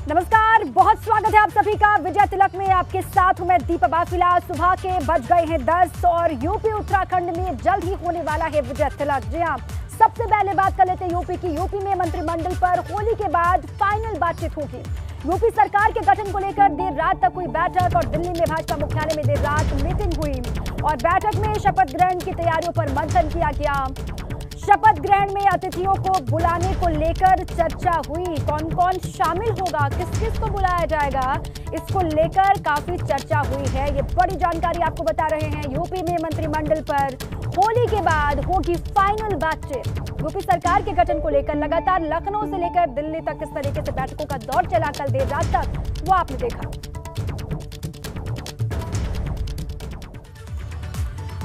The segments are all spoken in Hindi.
नमस्कार, बहुत स्वागत है आप सभी का। विजय तिलक में आपके साथ हूं मैं दीपा बाफिला। सुबह के बज गए हैं 10 और यूपी उत्तराखंड में जल्द ही होने वाला है विजय तिलक। जी हां, सबसे पहले बात कर लेते हैं यूपी की। यूपी में मंत्रिमंडल पर होली के बाद फाइनल बातचीत होगी। यूपी सरकार के गठन को लेकर देर रात तक हुई बैठक और दिल्ली में भाजपा मुख्यालय में देर रात मीटिंग हुई और बैठक में शपथ ग्रहण की तैयारियों पर मंथन किया गया। शपथ ग्रहण में अतिथियों को बुलाने को लेकर चर्चा हुई। कौन कौन शामिल होगा, किस किस को बुलाया जाएगा, इसको लेकर काफी चर्चा हुई है। ये बड़ी जानकारी आपको बता रहे हैं। यूपी में मंत्रिमंडल पर होली के बाद होगी फाइनल बातचीत। यूपी सरकार के गठन को लेकर लगातार लखनऊ से लेकर दिल्ली तक किस तरीके से बैठकों का दौर चला कल देर रात तक, वो आपने देखा।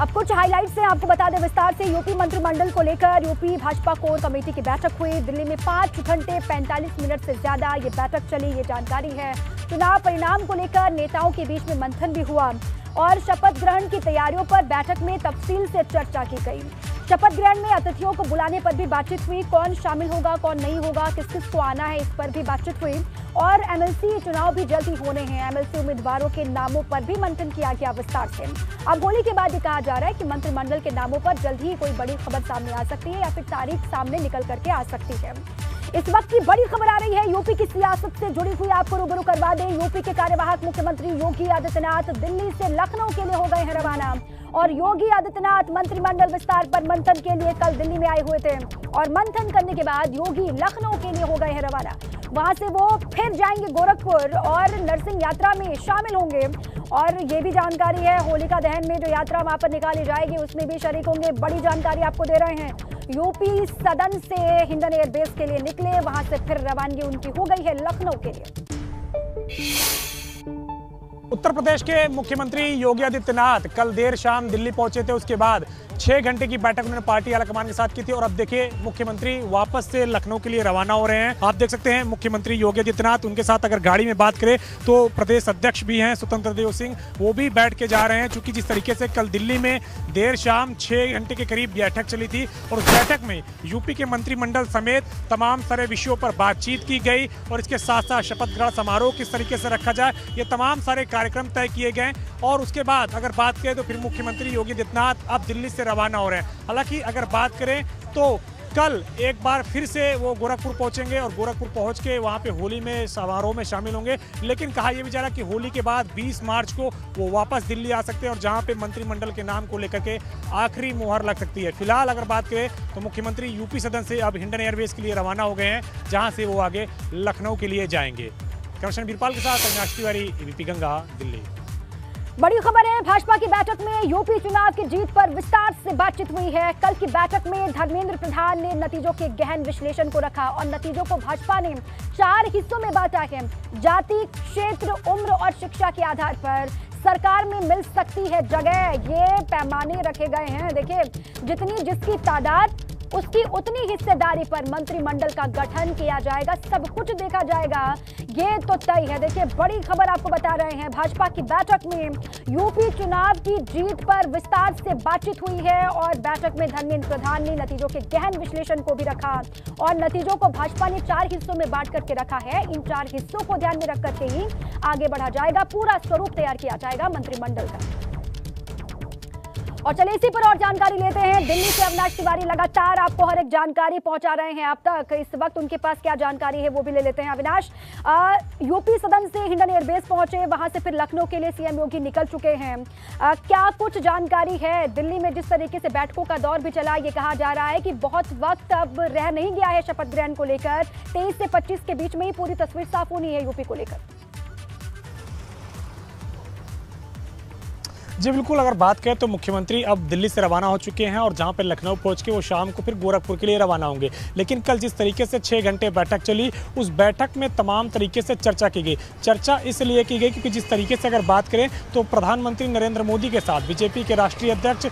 अब कुछ हाइलाइट्स हैं, आपको बता दें विस्तार से। यूपी मंत्रिमंडल को लेकर यूपी भाजपा कोर कमेटी की बैठक हुई। दिल्ली में 5 घंटे 45 मिनट से ज्यादा ये बैठक चली, ये जानकारी है। चुनाव परिणाम को लेकर नेताओं के बीच में मंथन भी हुआ और शपथ ग्रहण की तैयारियों पर बैठक में तफसील से चर्चा की गई। शपथ ग्रहण में अतिथियों को बुलाने पर भी बातचीत हुई। कौन शामिल होगा, कौन नहीं होगा, किस किस को आना है, इस पर भी बातचीत हुई। और एमएलसी चुनाव भी जल्द ही होने हैं। एमएलसी उम्मीदवारों के नामों पर भी मंथन किया गया विस्तार से। अब होली के बाद ये कहा जा रहा है कि मंत्रिमंडल के नामों पर जल्द ही कोई बड़ी खबर सामने आ सकती है या फिर तारीख सामने निकल करके आ सकती है। इस वक्त की बड़ी खबर आ रही है यूपी की सियासत से जुड़ी हुई, आपको रूबरू करवा दें। यूपी के कार्यवाहक मुख्यमंत्री योगी आदित्यनाथ दिल्ली से लखनऊ के लिए हो गए हैं रवाना और योगी आदित्यनाथ मंत्रिमंडल विस्तार पर मंथन के लिए कल दिल्ली में आए हुए थे और मंथन करने के बाद योगी लखनऊ के लिए हो गए हैं रवाना। वहां से वो फिर जाएंगे गोरखपुर और नरसिंह यात्रा में शामिल होंगे और ये भी जानकारी है होलिका दहन में जो यात्रा वहां पर निकाली जाएगी उसमें भी शरीक होंगे। बड़ी जानकारी आपको दे रहे हैं। यूपी सदन से हिंडन एयरबेस के लिए निकले, वहां से फिर रवानगी उनकी हो गई है लखनऊ के लिए। उत्तर प्रदेश के मुख्यमंत्री योगी आदित्यनाथ कल देर शाम दिल्ली पहुंचे थे। उसके बाद 6 घंटे की बैठक उन्होंने पार्टी आलाकमान के साथ की थी और अब देखिए मुख्यमंत्री वापस से लखनऊ के लिए रवाना हो रहे हैं। आप देख सकते हैं मुख्यमंत्री योगी आदित्यनाथ, उनके साथ अगर गाड़ी में बात करें तो प्रदेश अध्यक्ष भी हैं स्वतंत्र देव सिंह, वो भी बैठ के जा रहे हैं। चूंकि जिस तरीके से कल दिल्ली में देर शाम 6 घंटे के करीब बैठक चली थी और उस बैठक में यूपी के मंत्रिमंडल समेत तमाम सारे विषयों पर बातचीत की गई और इसके साथ साथ शपथ ग्रहण समारोह किस तरीके से रखा जाए, ये तमाम सारे कार्यक्रम तय किए गए। और उसके बाद अगर बात करें तो फिर मुख्यमंत्री योगी आदित्यनाथ अब दिल्ली से रवाना हो रहे हैं। हालांकि अगर बात करें तो कल एक बार फिर से वो गोरखपुर पहुंचेंगे और गोरखपुर पहुंच के वहां पे होली में समारोह में शामिल होंगे। लेकिन कहा यह भी जा रहा कि होली के बाद 20 मार्च को वो वापस दिल्ली आ सकते हैं और जहां पे मंत्रिमंडल के नाम को लेकर के आखिरी मुहर लग सकती है। फिलहाल अगर बात करें तो मुख्यमंत्री यूपी सदन से अब हिंडन एयरबेस के लिए रवाना हो गए हैं, जहां से वो आगे लखनऊ के लिए जाएंगे। कमिश्नर बीरपाल के साथ अविनाश तिवारी, एबीपी गंगा, दिल्ली। बड़ी खबर है, भाजपा की बैठक में यूपी चुनाव की जीत पर विस्तार से बातचीत हुई है। कल की बैठक में धर्मेंद्र प्रधान ने नतीजों के गहन विश्लेषण को रखा और नतीजों को भाजपा ने 4 हिस्सों में बांटा है। जाति, क्षेत्र, उम्र और शिक्षा के आधार पर सरकार में मिल सकती है जगह, ये पैमाने रखे गए हैं। देखिए, जितनी जिसकी तादाद उसकी उतनी हिस्सेदारी पर मंत्रिमंडल का गठन किया जाएगा, सब कुछ देखा जाएगा, ये तो तय है। देखिए, बड़ी खबर आपको बता रहे हैं। भाजपा की बैठक में यूपी चुनाव की जीत पर विस्तार से बातचीत हुई है और बैठक में धर्मेंद्र प्रधान ने नतीजों के गहन विश्लेषण को भी रखा और नतीजों को भाजपा ने 4 हिस्सों में बांट करके रखा है। इन 4 हिस्सों को ध्यान में रख करके ही आगे बढ़ा जाएगा, पूरा स्वरूप तैयार किया जाएगा मंत्रिमंडल का। और चलिए इसी पर और जानकारी लेते हैं। दिल्ली से अविनाश तिवारी लगातार आपको हर एक जानकारी पहुंचा रहे हैं। अब तक इस वक्त उनके पास क्या जानकारी है वो भी ले लेते हैं। अविनाश, यूपी सदन से हिंडन एयरबेस पहुंचे, वहां से फिर लखनऊ के लिए सीएम योगी निकल चुके हैं। क्या कुछ जानकारी है? दिल्ली में जिस तरीके से बैठकों का दौर भी चला, ये कहा जा रहा है कि बहुत वक्त अब रह नहीं गया है शपथ ग्रहण को लेकर। 23 से 25 के बीच में ही पूरी तस्वीर साफ होनी है यूपी को लेकर। जी बिल्कुल, अगर बात करें तो मुख्यमंत्री अब दिल्ली से रवाना हो चुके हैं और जहां पर लखनऊ पहुंच के वो शाम को फिर गोरखपुर के लिए रवाना होंगे। लेकिन कल जिस तरीके से 6 घंटे बैठक चली, उस बैठक में तमाम तरीके से चर्चा की गई। चर्चा इसलिए की गई क्योंकि जिस तरीके से अगर बात करें तो प्रधानमंत्री नरेंद्र मोदी के साथ बीजेपी के राष्ट्रीय अध्यक्ष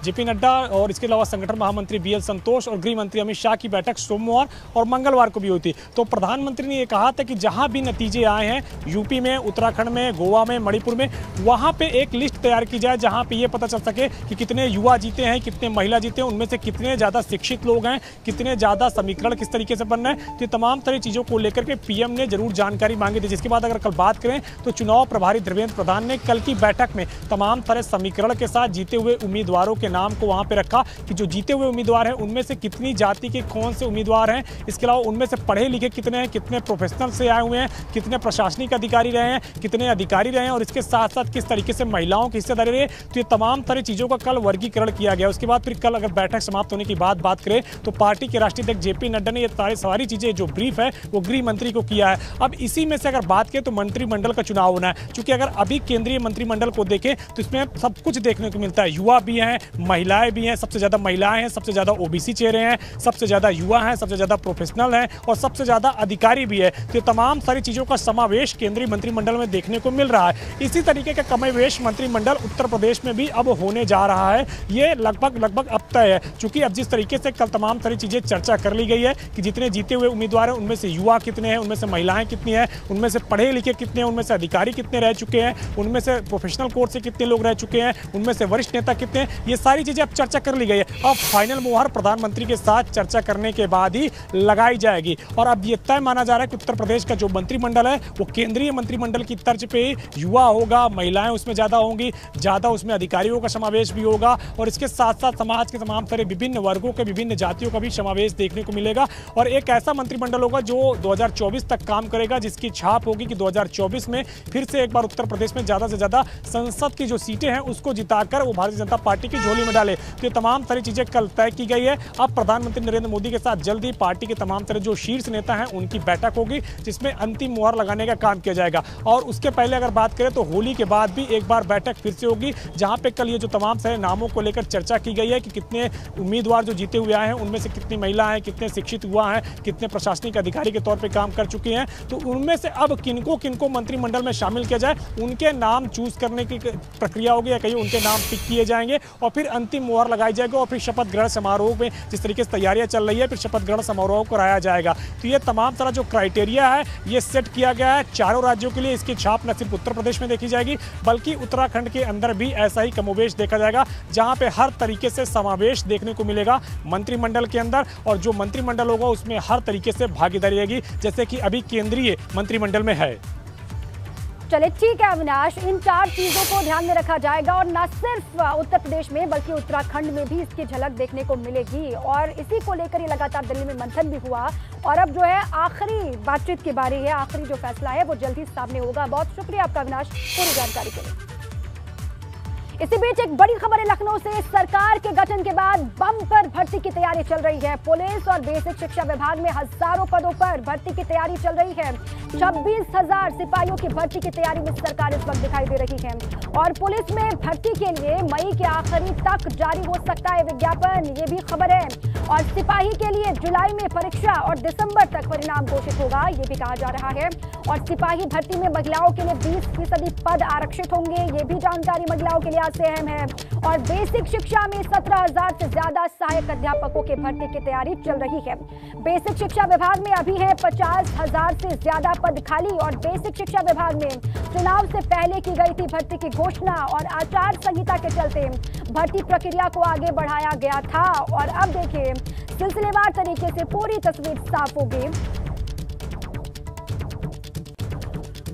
जेपी नड्डा और इसके अलावा संगठन महामंत्री बीएल संतोष और गृह मंत्री अमित शाह की बैठक सोमवार और मंगलवार को भी हुई थी। तो प्रधानमंत्री ने यह कहा था कि जहां भी नतीजे आए हैं यूपी में, उत्तराखंड में, गोवा में, मणिपुर में, वहाँ पे एक लिस्ट तैयार की जाए जहाँ पे ये पता चल सके कि कितने युवा जीते हैं, कितने महिला जीते हैं, उनमें से कितने ज़्यादा शिक्षित लोग हैं, कितने ज़्यादा समीकरण किस तरीके से बन रहे हैं। तो ये तमाम तरह चीज़ों को लेकर के पीएम ने जरूर जानकारी मांगी थी। जिसके बाद अगर कल बात करें तो चुनाव प्रभारी धर्मेंद्र प्रधान ने कल की बैठक में तमाम तरह समीकरण के साथ जीते हुए उम्मीदवारों के नाम को वहाँ पे रखा कि जो जीते हुए उम्मीदवार हैं उनमें से कितनी जाति के कौन से उम्मीदवार हैं, इसके अलावा उनमें से पढ़े लिखे कितने हैं, कितने प्रोफेशनल से आए हुए हैं, कितने प्रशासनिक अधिकारी रहे हैं, कितने अधिकारी रहे हैं, और इसके साथ साथ किस तरीके से महिलाओं की हिस्सेदारी रही है। तो ये तमाम तरह चीज़ों का कल वर्गीकरण किया गया। उसके बाद फिर कल अगर बैठक समाप्त होने की बात करें तो पार्टी के राष्ट्रीय अध्यक्ष जेपी नड्डा ने ये सारी चीज़ें जो ब्रीफ है वो गृह मंत्री को किया है। अब इसी में से अगर बात करें तो मंत्रिमंडल का चुनाव होना है, क्योंकि अगर अभी केंद्रीय मंत्रिमंडल को देखें तो इसमें सब कुछ देखने को मिलता है। युवा भी हैं, महिलाएं भी हैं, सबसे ज़्यादा महिलाएं हैं, सबसे ज़्यादा ओबीसी चेहरे हैं, सबसे ज़्यादा युवा हैं, सबसे ज़्यादा प्रोफेशनल हैं और सबसे ज़्यादा अधिकारी भी है। तो ये तमाम सारी चीज़ों का समावेश केंद्रीय मंत्रिमंडल में देखने को मिल रहा है। इसी तरीके का समावेश मंत्रिमंडल उत्तर प्रदेश में भी अब होने जा रहा है। ये लगभग अब तय है, क्योंकि अब जिस तरीके से कल तमाम सारी चीज़ें चर्चा कर ली गई है कि जितने जीते हुए उम्मीदवार हैं उनमें से युवा कितने हैं, उनमें से महिलाएं कितनी हैं, उनमें से पढ़े लिखे कितने हैं, उनमें से अधिकारी कितने रह चुके हैं, उनमें से प्रोफेशनल कोर्स से कितने लोग रह चुके हैं, उनमें से वरिष्ठ नेता कितने हैं, ये सारी चीज़ें अब चर्चा कर ली गई है। अब फाइनल मुहर प्रधानमंत्री के साथ चर्चा करने के बाद ही लगाई जाएगी। और अब ये तय माना जा रहा है कि उत्तर प्रदेश का जो मंत्रिमंडल है वो केंद्रीय मंत्रिमंडल की तर्ज पे युवा होगा, महिलाएं उसमें ज़्यादा होंगी, ज़्यादा उसमें अधिकारियों का समावेश भी होगा, और इसके साथ साथ समाज के तमाम तरह विभिन्न वर्गों के, विभिन्न जातियों का भी समावेश देखने को मिलेगा। और एक ऐसा मंत्रिमंडल होगा जो 2024 तक काम करेगा, जिसकी छाप होगी कि 2024 में फिर से एक बार उत्तर प्रदेश में ज़्यादा से ज़्यादा संसद की जो सीटें हैं उसको जिताकर वो भारतीय जनता पार्टी की झोली में डाले। तो ये तमाम सारी चीज़ें कल तय की गई है। अब प्रधानमंत्री नरेंद्र मोदी के साथ जल्द ही पार्टी के तमाम तरह जो शीर्ष नेता हैं उनकी बैठक होगी, जिसमें अंतिम मुहर लगाने का काम किया जाएगा। और उसके पहले अगर बात करें तो होली के बाद भी एक बार बैठक फिर से होगी, जहां पे कल ये जो तमाम सारे नामों को लेकर चर्चा की गई है कि कितने उम्मीदवार जो जीते हुए आए हैं उनमें से कितनी महिला हैं, कितने शिक्षित हुआ हैं, कितने प्रशासनिक अधिकारी के तौर पे काम कर चुके हैं, तो उनमें से अब किनको मंत्रिमंडल में शामिल किया जाए, उनके नाम चूज करने की प्रक्रिया होगी, या कहीं उनके नाम पिक किए जाएंगे और फिर अंतिम मुहर लगाई जाएगी। और फिर शपथ ग्रहण समारोह में जिस तरीके से तैयारियां चल रही है, फिर शपथ ग्रहण समारोह कराया जाएगा। तो ये तमाम सारा जो क्राइटेरिया है ये सेट किया गया है चारों राज्यों के लिए। इसकी छाप न सिर्फ उत्तर प्रदेश में देखी जाएगी बल्कि उत्तराखंड के अंदर भी ऐसा ही कमोवेश देखा जाएगा, जहां पे हर तरीके से समावेश देखने को मिलेगा मंत्रिमंडल के अंदर, और जो मंत्रिमंडल होगा उसमें हर तरीके से भागीदारी रहेगी, जैसे कि अभी केंद्रीय मंत्रिमंडल में है। चले ठीक है अविनाश, इन 4 चीजों को ध्यान में रखा जाएगा और न सिर्फ उत्तर प्रदेश में बल्कि उत्तराखंड में भी इसकी झलक देखने को मिलेगी। और इसी को लेकर ये लगातार दिल्ली में मंथन भी हुआ और अब जो है आखिरी बातचीत की बारी है, आखिरी जो फैसला है वो जल्द ही सामने होगा। बहुत शुक्रिया आपका अविनाश पूरी जानकारी के लिए। इसी बीच एक बड़ी खबर है लखनऊ से। सरकार के गठन के बाद बम्पर भर्ती की तैयारी चल रही है। पुलिस और बेसिक शिक्षा विभाग में हजारों पदों पर भर्ती की तैयारी चल रही है। 26,000 सिपाहियों की भर्ती की तैयारी में सरकार इस वक्त दिखाई दे रही है। और पुलिस में भर्ती के लिए मई के आखिरी तक जारी हो सकता है विज्ञापन, ये भी खबर है। और सिपाही के लिए जुलाई में परीक्षा और दिसंबर तक परिणाम घोषित होगा, ये भी कहा जा रहा है। और सिपाही भर्ती में महिलाओं के लिए 20% पद आरक्षित होंगे, ये भी जानकारी महिलाओं के लिए से अहम है। और बेसिक शिक्षा में 17,000 से ज्यादा सहायक अध्यापकों के भर्ती की तैयारी चल रही है। बेसिक शिक्षा विभाग में अभी है 50,000 से ज्यादा पद खाली। और बेसिक शिक्षा विभाग में चुनाव से पहले की गई थी भर्ती की घोषणा और आचार संहिता के चलते भर्ती प्रक्रिया को आगे बढ़ाया गया था। और अब देखिए सिलसिलेवार तरीके से पूरी तस्वीर साफ होगी।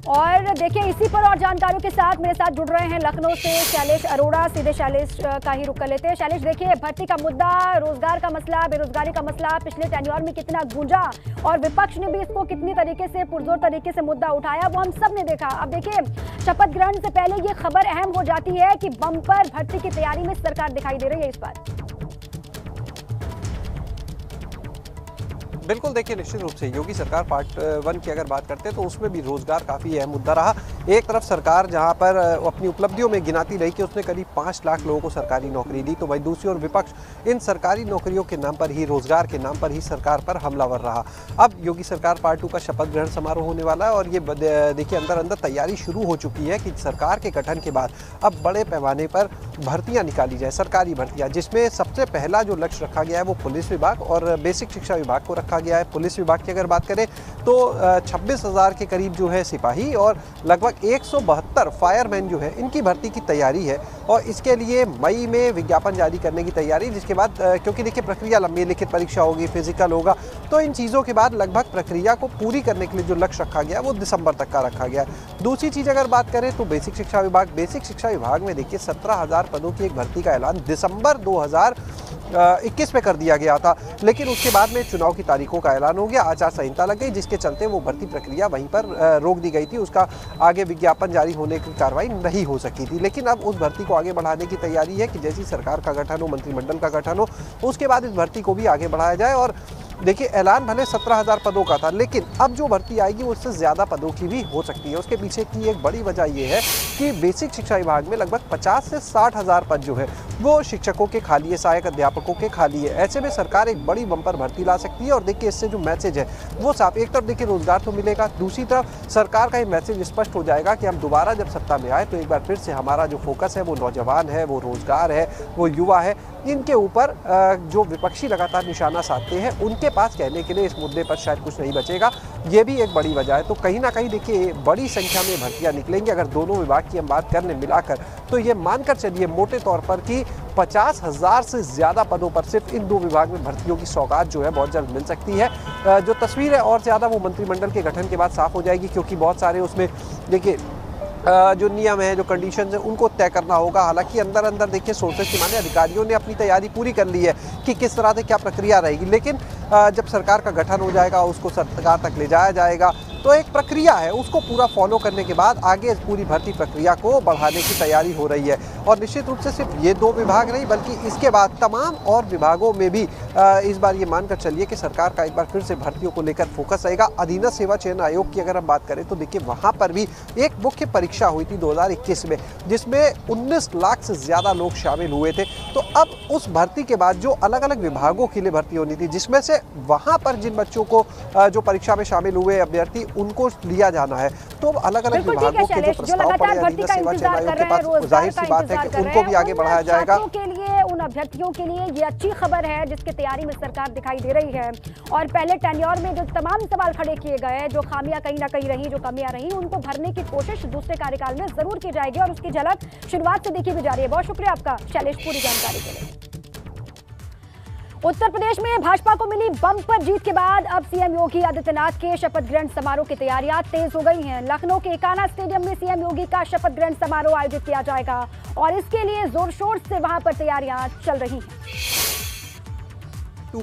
और देखिए इसी पर और जानकारियों के साथ मेरे साथ जुड़ रहे हैं लखनऊ से शैलेश अरोड़ा। सीधे शैलेश का ही रुख कर लेते हैं। शैलेश, देखिए भर्ती का मुद्दा, रोजगार का मसला, बेरोजगारी का मसला पिछले टेन्योर में कितना गूंजा और विपक्ष ने भी इसको कितनी तरीके से पुरजोर तरीके से मुद्दा उठाया, वो हम सब ने देखा। अब देखिए शपथ ग्रहण से पहले ये खबर अहम हो जाती है कि बम्पर भर्ती की तैयारी में सरकार दिखाई दे रही है इस बार। बिल्कुल, देखिए निश्चित रूप से योगी सरकार पार्ट 1 की अगर बात करते हैं तो उसमें भी रोजगार काफ़ी अहम मुद्दा रहा। एक तरफ सरकार जहां पर अपनी उपलब्धियों में गिनाती रही कि उसने करीब 5 लाख लोगों को सरकारी नौकरी दी, तो वहीं दूसरी ओर विपक्ष इन सरकारी नौकरियों के नाम पर ही, रोजगार के नाम पर ही सरकार पर हमलावर रहा। अब योगी सरकार पार्ट 2 का शपथ ग्रहण समारोह होने वाला है और ये देखिए अंदर अंदर तैयारी शुरू हो चुकी है कि सरकार के गठन के बाद अब बड़े पैमाने पर भर्तियाँ निकाली जाए, सरकारी भर्तियाँ, जिसमें सबसे पहला जो लक्ष्य रखा गया है वो पुलिस विभाग और बेसिक शिक्षा विभाग को रखा रखा गया है। पुलिस विभाग की अगर बात करें तो 26,000 के करीब जो है सिपाही और लगभग 172 फायरमैन जो है इनकी भर्ती की तैयारी है और इसके लिए मई में विज्ञापन जारी करने की तैयारी, जिसके बाद क्योंकि देखिए प्रक्रिया लंबी है, लिखित परीक्षा होगी, फिजिकल होगा, तो इन चीज़ों के बाद लगभग प्रक्रिया को पूरी करने के लिए जो लक्ष्य रखा गया वो दिसंबर तक का रखा गया। दूसरी चीज़ अगर बात करें तो बेसिक शिक्षा विभाग में देखिए 17,000 पदों की एक भर्ती का ऐलान दिसंबर 2021 में कर दिया गया था, लेकिन उसके बाद में चुनाव की तारीखों का ऐलान हो गया, आचार संहिता लग गई, जिसके चलते वो भर्ती प्रक्रिया वहीं पर रोक दी गई थी। उसका आगे विज्ञापन जारी होने की कार्रवाई नहीं हो सकी थी, लेकिन अब उस भर्ती को आगे बढ़ाने की तैयारी है कि जैसी सरकार का गठन हो, मंत्रिमंडल का गठन हो, उसके बाद इस भर्ती को भी आगे बढ़ाया जाए। और देखिए ऐलान भले 17,000 पदों का था, लेकिन अब जो भर्ती आएगी वो उससे ज़्यादा पदों की भी हो सकती है। उसके पीछे की एक बड़ी वजह ये है कि बेसिक शिक्षा विभाग में लगभग 50 से 60,000 पद जो है वो शिक्षकों के खाली है, सहायक अध्यापकों के खाली है। ऐसे में सरकार एक बड़ी बम्पर भर्ती ला सकती है और देखिए इससे जो मैसेज है वो साफ, एक तरफ देखिए रोजगार तो मिलेगा, दूसरी तरफ सरकार का ये मैसेज स्पष्ट हो जाएगा कि हम दोबारा जब सत्ता में आए तो एक बार फिर से हमारा जो फोकस है वो नौजवान है, वो रोजगार है, वो युवा है। इनके ऊपर जो विपक्षी लगातार निशाना साधते हैं उनके पास कहने के लिए इस मुद्दे पर शायद कुछ नहीं बचेगा, ये भी एक बड़ी वजह है। तो कहीं ना कहीं देखिए बड़ी संख्या में भर्तियां निकलेंगी। अगर दोनों विभाग की हम बात कर लें मिलाकर तो ये मानकर चलिए मोटे तौर पर कि 50,000 से ज़्यादा पदों पर सिर्फ इन दो विभाग में भर्तियों की सौगात जो है बहुत जल्द मिल सकती है। जो तस्वीर है और ज़्यादा वो मंत्रिमंडल के गठन के बाद साफ हो जाएगी, क्योंकि बहुत सारे उसमें देखिए जो नियम है, जो कंडीशंस है, उनको तय करना होगा। हालांकि अंदर अंदर देखिए सोर्सेज की माने अधिकारियों ने अपनी तैयारी पूरी कर ली है कि किस तरह से क्या प्रक्रिया रहेगी, लेकिन जब सरकार का गठन हो जाएगा, उसको सरकार तक ले जाया जाएगा, तो एक प्रक्रिया है, उसको पूरा फॉलो करने के बाद आगे पूरी भर्ती प्रक्रिया को बढ़ाने की तैयारी हो रही है। और निश्चित रूप से सिर्फ ये दो विभाग नहीं बल्कि इसके बाद तमाम और विभागों में भी इस बार ये मानकर चलिए कि सरकार का एक बार फिर से भर्तियों को लेकर फोकस रहेगा। अधीनस्थ सेवा चयन आयोग की अगर हम बात करें तो देखिए वहाँ पर भी एक मुख्य परीक्षा हुई थी 2021 में, जिसमें 19 लाख से ज़्यादा लोग शामिल हुए थे। तो अब उस भर्ती के बाद जो अलग अलग विभागों के लिए भर्ती होनी थी, जिसमें से वहाँ पर जिन बच्चों को जो परीक्षा में शामिल हुए अभ्यर्थी उनको लिया जाना है, तो अलग अलग विभागों के जो प्रस्ताव पड़े अधीनस्थ सेवा चयन आयोग के पास, जाहिर सी बात है कि उनको भी आगे बढ़ाया जाएगा। के लिए उन अभ्यर्थियों के लिए ये अच्छी खबर है जिसकी तैयारी में सरकार दिखाई दे रही है। और पहले टेन्योर में जो तमाम सवाल खड़े किए गए, जो खामियां कहीं ना कहीं रही, जो कमियां रही, उनको भरने की कोशिश दूसरे कार्यकाल में जरूर की जाएगी और उसकी झलक शुरुआत से देखी भी जा रही है। बहुत शुक्रिया आपका शैलेश पूरी जानकारी के लिए। उत्तर प्रदेश में भाजपा को मिली बम्पर जीत के बाद अब सीएम योगी आदित्यनाथ के शपथ ग्रहण समारोह की तैयारियां तेज हो गई हैं। लखनऊ के एकाना स्टेडियम में सीएम योगी का शपथ ग्रहण समारोह आयोजित किया जाएगा और इसके लिए जोर शोर से वहां पर तैयारियां चल रही हैं।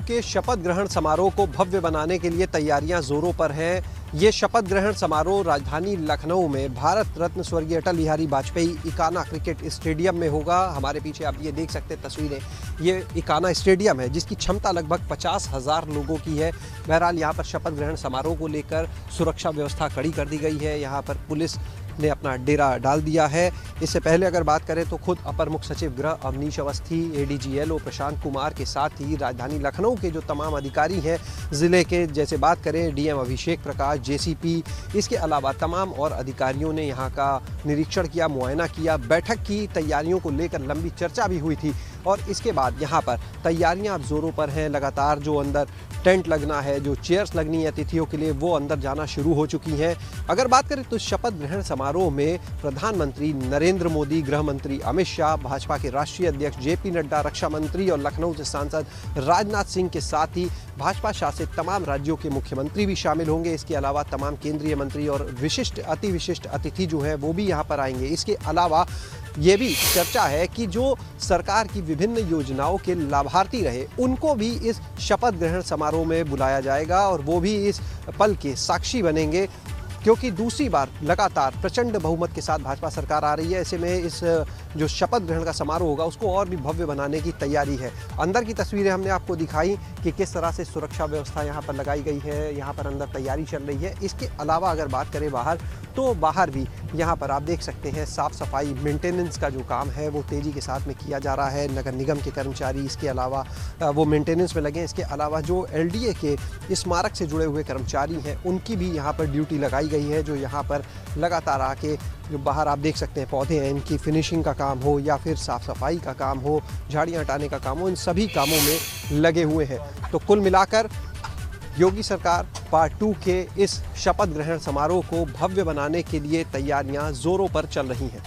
के शपथ ग्रहण समारोह को भव्य बनाने के लिए तैयारियां जोरों पर हैं। ये शपथ ग्रहण समारोह राजधानी लखनऊ में भारत रत्न स्वर्गीय अटल बिहारी वाजपेयी इकाना क्रिकेट स्टेडियम में होगा। हमारे पीछे आप ये देख सकते हैं तस्वीरें, ये इकाना स्टेडियम है जिसकी क्षमता लगभग 50,000 लोगों की है। बहरहाल यहाँ पर शपथ ग्रहण समारोह को लेकर सुरक्षा व्यवस्था कड़ी कर दी गई है। यहाँ पर पुलिस ने अपना डेरा डाल दिया है। इससे पहले अगर बात करें तो खुद अपर मुख्य सचिव गृह अवनीश अवस्थी, एडीजीएलओ प्रशांत कुमार के साथ ही राजधानी लखनऊ के जो तमाम अधिकारी हैं ज़िले के, जैसे बात करें डीएम अभिषेक प्रकाश, जेसीपी, इसके अलावा तमाम और अधिकारियों ने यहाँ का निरीक्षण किया, मुआयना किया, बैठक की, तैयारियों को लेकर लंबी चर्चा भी हुई थी। और इसके बाद यहाँ पर तैयारियाँ अब जोरों पर हैं। लगातार जो अंदर टेंट लगना है, जो चेयर्स लगनी है अतिथियों के लिए, वो अंदर जाना शुरू हो चुकी हैं। अगर बात करें तो शपथ ग्रहण समारोह में प्रधानमंत्री नरेंद्र मोदी, गृह मंत्री अमित शाह, भाजपा के राष्ट्रीय अध्यक्ष जेपी नड्डा, रक्षा मंत्री और लखनऊ से सांसद राजनाथ सिंह के साथ ही भाजपा शासित तमाम राज्यों के मुख्यमंत्री भी शामिल होंगे। इसके अलावा तमाम केंद्रीय मंत्री और अति विशिष्ट अतिथि जो है वो भी यहाँ पर आएंगे। इसके अलावा ये भी चर्चा है कि जो सरकार की विभिन्न योजनाओं के लाभार्थी रहे उनको भी इस शपथ ग्रहण समारोह में बुलाया जाएगा और वो भी इस पल के साक्षी बनेंगे, क्योंकि दूसरी बार लगातार प्रचंड बहुमत के साथ भाजपा सरकार आ रही है। ऐसे में इस जो शपथ ग्रहण का समारोह होगा उसको और भी भव्य बनाने की तैयारी है। अंदर की तस्वीरें हमने आपको दिखाई कि किस तरह से सुरक्षा व्यवस्था यहाँ पर लगाई गई है, यहाँ पर अंदर तैयारी चल रही है। इसके अलावा अगर बात करें बाहर, तो बाहर भी यहाँ पर आप देख सकते हैं साफ़ सफाई, मेंटेनेंस का जो काम है वो तेज़ी के साथ में किया जा रहा है। नगर निगम के कर्मचारी इसके अलावा वो मेंटेनेंस में लगे हैं। इसके अलावा जो एलडीए के स्मारक से जुड़े हुए कर्मचारी हैं उनकी भी यहाँ पर ड्यूटी लगाई गई है, जो यहाँ पर लगातार आके जो बाहर आप देख सकते हैं पौधे हैं, इनकी फिनिशिंग का काम हो या फिर साफ़ सफाई का काम हो, झाड़ियाँ हटाने का काम हो, इन सभी कामों में लगे हुए हैं। तो कुल मिलाकर योगी सरकार पार्ट 2 के इस शपथ ग्रहण समारोह को भव्य बनाने के लिए तैयारियां जोरों पर चल रही हैं।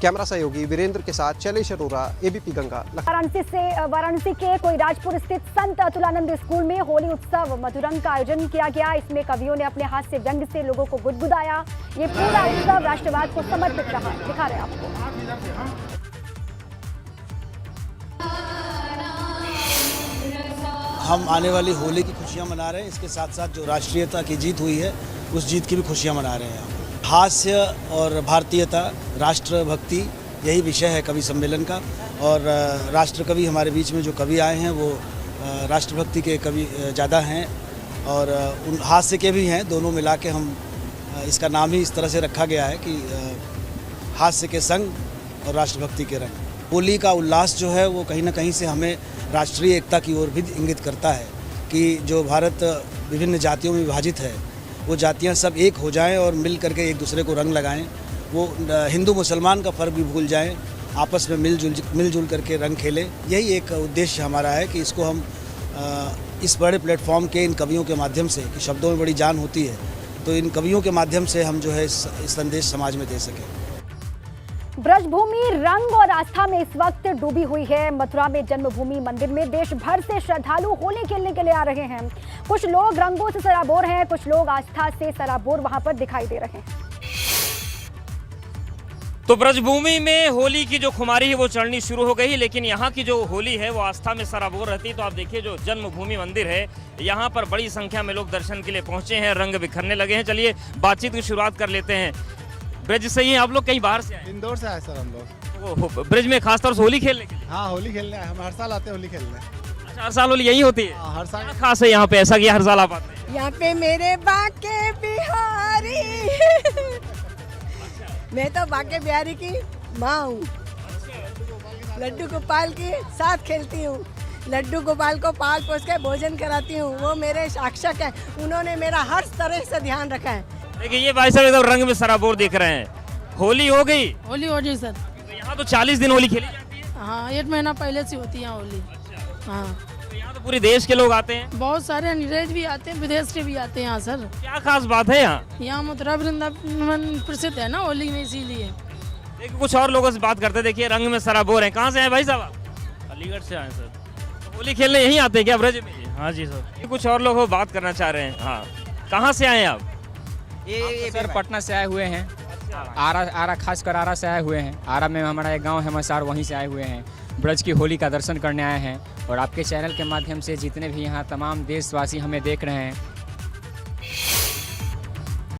कैमरा सहयोगी वीरेंद्र के साथ शैलेश अरोरा, एबीपी गंगा। वाराणसी के कोइराजपुर स्थित संत अतुलानंद स्कूल में होली उत्सव मधुरंग का आयोजन किया गया। इसमें कवियों ने अपने हाथ से व्यंग से लोगों को गुदगुदाया। ये पूरा उत्सव राष्ट्रवाद को समर्पित रहा। दिखा रहे हैं आपको। हम आने वाली होली की खुशियां मना रहे हैं, इसके साथ साथ जो राष्ट्रीयता की जीत हुई है उस जीत की भी खुशियां मना रहे हैं। हास्य और भारतीयता, राष्ट्रभक्ति, यही विषय है कवि सम्मेलन का। और राष्ट्रकवि हमारे बीच में जो कवि आए हैं वो राष्ट्रभक्ति के कवि ज़्यादा हैं और उन हास्य के भी हैं। दोनों मिला के हम इसका नाम ही इस तरह से रखा गया है कि हास्य के संग और राष्ट्रभक्ति के रंग। होली का उल्लास जो है वो कहीं ना कहीं से हमें राष्ट्रीय एकता की ओर भी इंगित करता है कि जो भारत विभिन्न जातियों में विभाजित है वो जातियां सब एक हो जाएं और मिल करके एक दूसरे को रंग लगाएं। वो हिंदू मुसलमान का फ़र्क भी भूल जाएं, आपस में मिलजुल करके रंग खेलें। यही एक उद्देश्य हमारा है कि इसको हम इस बड़े प्लेटफॉर्म के इन कवियों के माध्यम से, कि शब्दों में बड़ी जान होती है, तो इन कवियों के माध्यम से हम जो है इस संदेश समाज में दे सकें। ब्रजभूमि रंग और आस्था में इस वक्त डूबी हुई है। मथुरा में जन्मभूमि मंदिर में देश भर से श्रद्धालु होली खेलने के लिए आ रहे हैं। कुछ लोग रंगों से सराबोर हैं, कुछ लोग आस्था से सराबोर वहां पर दिखाई दे रहे हैं। तो ब्रजभूमि में होली की जो खुमारी है वो चढ़नी शुरू हो गई, लेकिन यहाँ की जो होली है वो आस्था में सराबोर रहती है। तो आप देखिए जो जन्मभूमि मंदिर है, यहाँ पर बड़ी संख्या में लोग दर्शन के लिए पहुंचे हैं, रंग बिखरने लगे हैं। चलिए बातचीत की शुरुआत कर लेते हैं। ब्रज से ही आप लोग कहीं बाहर से आए? इंदौर से आए सर हम लोग। ब्रज में खासतौर से होली खेलने के लिए? हाँ, होली खेलने आए। हम हर साल आते हैं होली खेलने। अच्छा, हर साल होली यही होती है? हाँ, हर साल। क्या खास है यहाँ पे ऐसा कि हर साल आप आते हैं? यहाँ पे मेरे बाके बिहारी मैं तो बाके बिहारी की माँ हूँ। लड्डू गोपाल के साथ खेलती हूँ। लड्डू गोपाल को पाल पोस के भोजन कराती हूँ। वो मेरे शिक्षक हैं, उन्होंने मेरा हर तरह से ध्यान रखा है। देखिए ये भाई साहब एकदम रंग में सराबोर दिख रहे हैं। होली हो गई? होली हो गई सर। तो यहाँ तो 40 दिन होली खेली जाती है? हाँ, 1 महीना पहले से होती है होली। अच्छा। हाँ, तो यहाँ तो पूरे देश के लोग आते हैं? बहुत सारे अंग्रेज भी आते हैं, विदेश से भी आते हैं यहाँ सर। क्या खास बात है यहाँ? यहाँ मथुरा वृंदावन प्रसिद्ध है ना होली में, इसीलिए। देखिए कुछ और लोगों से बात करते हैं। देखिए रंग में सराबोर हैं। कहाँ से आए भाई साहब? अलीगढ़ से आए सर। तो होली खेलने यहीं आते हैं क्या ब्रज में? हाँ जी सर। कुछ और लोग बात करना चाह रहे हैं। हाँ, कहाँ से आए आप? ये सर पटना से आए हुए हैं। आरा खासकर आरा से आए हुए हैं। आरा में हमारा एक गांव है मसार, वहीं से आए हुए हैं। ब्रज की होली का दर्शन करने आए हैं। और आपके चैनल के माध्यम से जितने भी यहाँ तमाम देशवासी हमें देख रहे हैं,